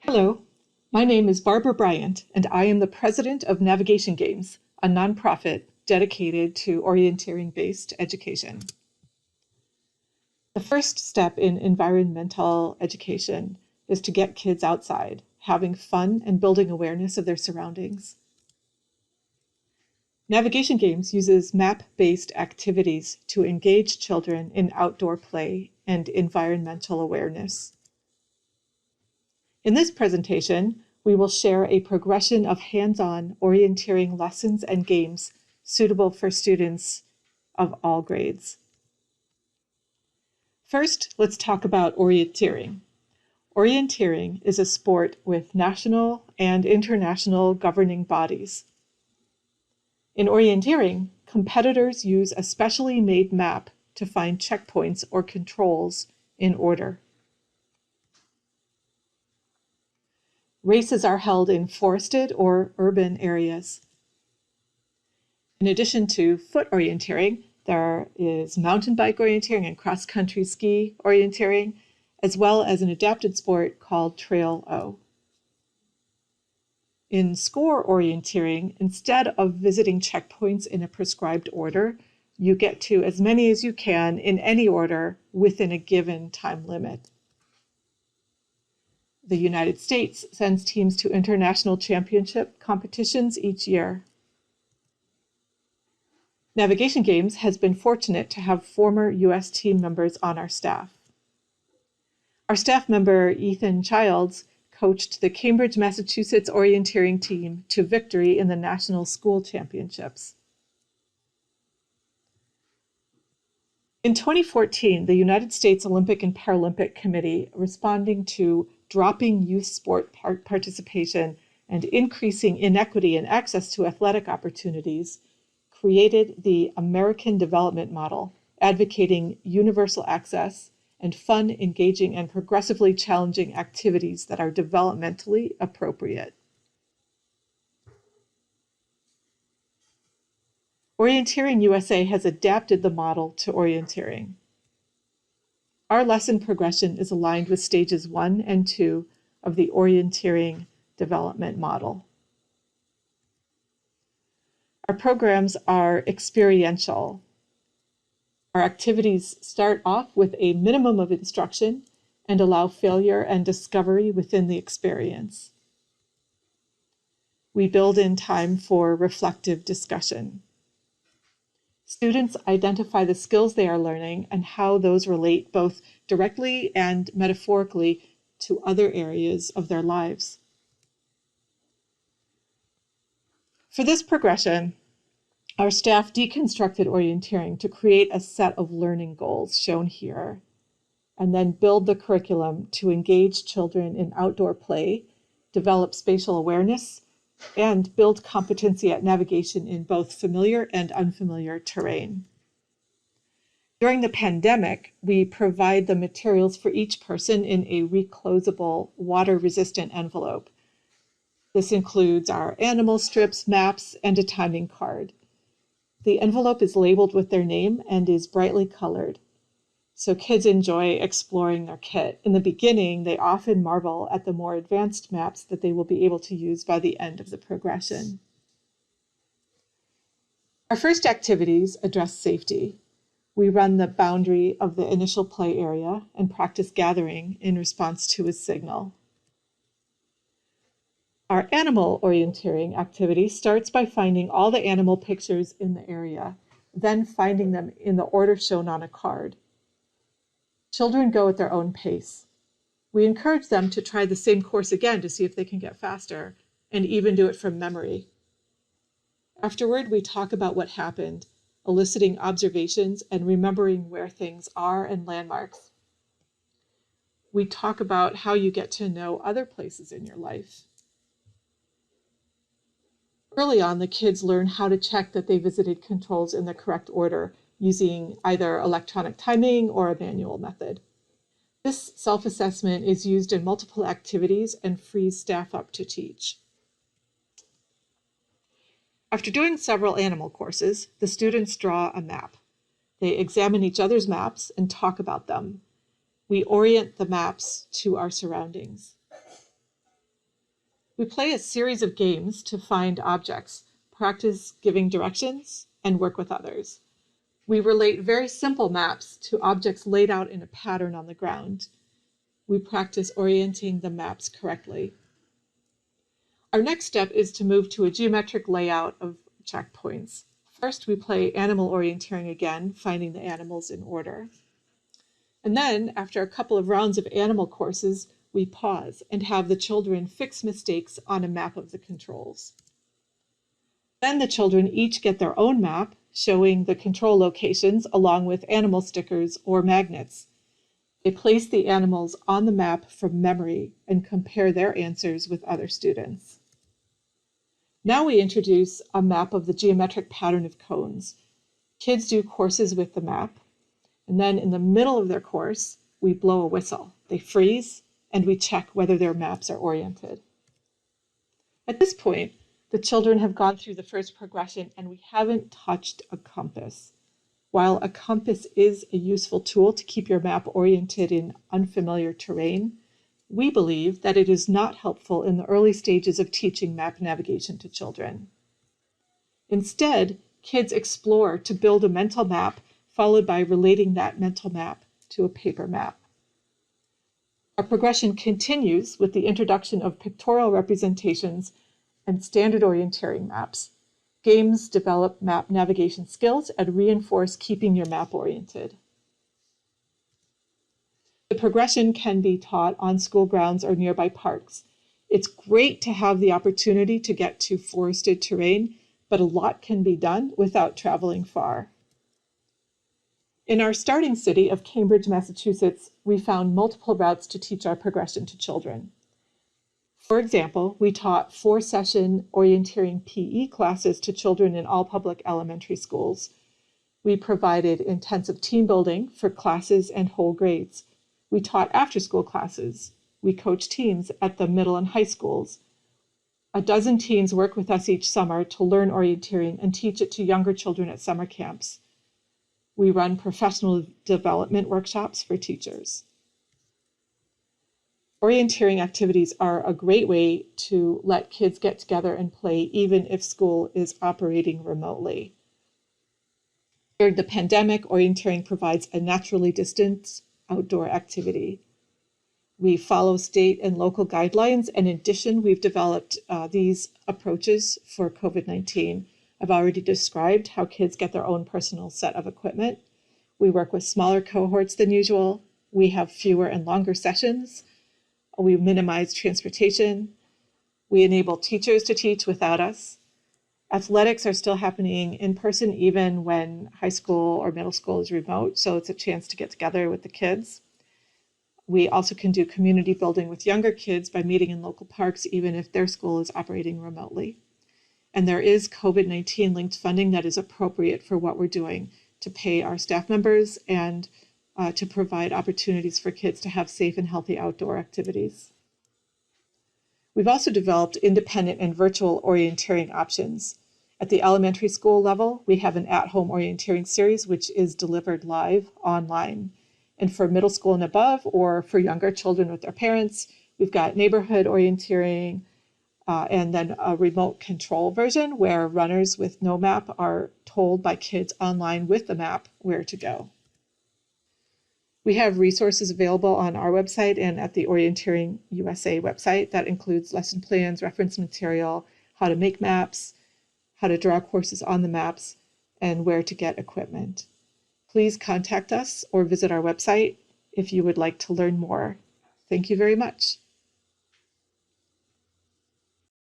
Hello, my name is Barbara Bryant, and I am the president of Navigation Games, a nonprofit dedicated to orienteering-based education. The first step in environmental education is to get kids outside, having fun and building awareness of their surroundings. Navigation Games uses map-based activities to engage children in outdoor play and environmental awareness. In this presentation, we will share a progression of hands-on orienteering lessons and games suitable for students of all grades. First, let's talk about orienteering. Orienteering is a sport with national and international governing bodies. In orienteering, competitors use a specially made map to find checkpoints or controls in order. Races are held in forested or urban areas. In addition to foot orienteering, there is mountain bike orienteering and cross-country ski orienteering, as well as an adapted sport called Trail O. In score orienteering, instead of visiting checkpoints in a prescribed order, you get to as many as you can in any order within a given time limit. The United States sends teams to international championship competitions each year. Navigation Games has been fortunate to have former U.S. team members on our staff. Our staff member, Ethan Childs, coached the Cambridge, Massachusetts orienteering team to victory in the National School Championships. In 2014, the United States Olympic and Paralympic Committee, responding to dropping youth sport participation and increasing inequity in access to athletic opportunities, created the American Development Model, advocating universal access and fun, engaging, and progressively challenging activities that are developmentally appropriate. Orienteering USA has adapted the model to orienteering. Our lesson progression is aligned with stages 1 and 2 of the orienteering development model. Our programs are experiential. Our activities start off with a minimum of instruction and allow failure and discovery within the experience. We build in time for reflective discussion. Students identify the skills they are learning and how those relate both directly and metaphorically to other areas of their lives. For this progression, our staff deconstructed orienteering to create a set of learning goals shown here, and then build the curriculum to engage children in outdoor play, develop spatial awareness, and build competency at navigation in both familiar and unfamiliar terrain. During the pandemic, we provide the materials for each person in a reclosable, water-resistant envelope. This includes our animal strips, maps, and a timing card. The envelope is labeled with their name and is brightly colored, so kids enjoy exploring their kit. In the beginning, they often marvel at the more advanced maps that they will be able to use by the end of the progression. Our first activities address safety. We run the boundary of the initial play area and practice gathering in response to a signal. Our animal orienteering activity starts by finding all the animal pictures in the area, then finding them in the order shown on a card. Children go at their own pace. We encourage them to try the same course again to see if they can get faster, and even do it from memory. Afterward, we talk about what happened, eliciting observations and remembering where things are and landmarks. We talk about how you get to know other places in your life. Early on, the kids learn how to check that they visited controls in the correct order, using either electronic timing or a manual method. This self-assessment is used in multiple activities and frees staff up to teach. After doing several animal courses, the students draw a map. They examine each other's maps and talk about them. We orient the maps to our surroundings. We play a series of games to find objects, practice giving directions, and work with others. We relate very simple maps to objects laid out in a pattern on the ground. We practice orienting the maps correctly. Our next step is to move to a geometric layout of checkpoints. First, we play animal orienteering again, finding the animals in order. And then, after a couple of rounds of animal courses, we pause and have the children fix mistakes on a map of the controls. Then the children each get their own map, showing the control locations along with animal stickers or magnets. They place the animals on the map from memory and compare their answers with other students. Now we introduce a map of the geometric pattern of cones. Kids do courses with the map, and then in the middle of their course, we blow a whistle. They freeze, and we check whether their maps are oriented. At this point, the children have gone through the first progression, and we haven't touched a compass. While a compass is a useful tool to keep your map oriented in unfamiliar terrain, we believe that it is not helpful in the early stages of teaching map navigation to children. Instead, kids explore to build a mental map, followed by relating that mental map to a paper map. Our progression continues with the introduction of pictorial representations and standard orienteering maps. Games develop map navigation skills and reinforce keeping your map oriented. The progression can be taught on school grounds or nearby parks. It's great to have the opportunity to get to forested terrain, but a lot can be done without traveling far. In our starting city of Cambridge, Massachusetts, we found multiple routes to teach our progression to children. For example, we taught 4-session orienteering PE classes to children in all public elementary schools. We provided intensive team building for classes and whole grades. We taught after-school classes. We coached teams at the middle and high schools. 12 teens work with us each summer to learn orienteering and teach it to younger children at summer camps. We run professional development workshops for teachers. Orienteering activities are a great way to let kids get together and play, even if school is operating remotely. During the pandemic, orienteering provides a naturally distanced outdoor activity. We follow state and local guidelines, and in addition, we've developed these approaches for COVID-19. I've already described how kids get their own personal set of equipment. We work with smaller cohorts than usual. We have fewer and longer sessions. We minimize transportation. We enable teachers to teach without us. Athletics are still happening in person even when high school or middle school is remote, so it's a chance to get together with the kids. We also can do community building with younger kids by meeting in local parks, even if their school is operating remotely. And there is COVID-19 linked funding that is appropriate for what we're doing to pay our staff members and to provide opportunities for kids to have safe and healthy outdoor activities. We've also developed independent and virtual orienteering options. At the elementary school level, we have an at-home orienteering series, which is delivered live online. And for middle school and above, or for younger children with their parents, we've got neighborhood orienteering, and then a remote control version where runners with no map are told by kids online with the map where to go. We have resources available on our website and at the Orienteering USA website that includes lesson plans, reference material, how to make maps, how to draw courses on the maps, and where to get equipment. Please contact us or visit our website if you would like to learn more. Thank you very much.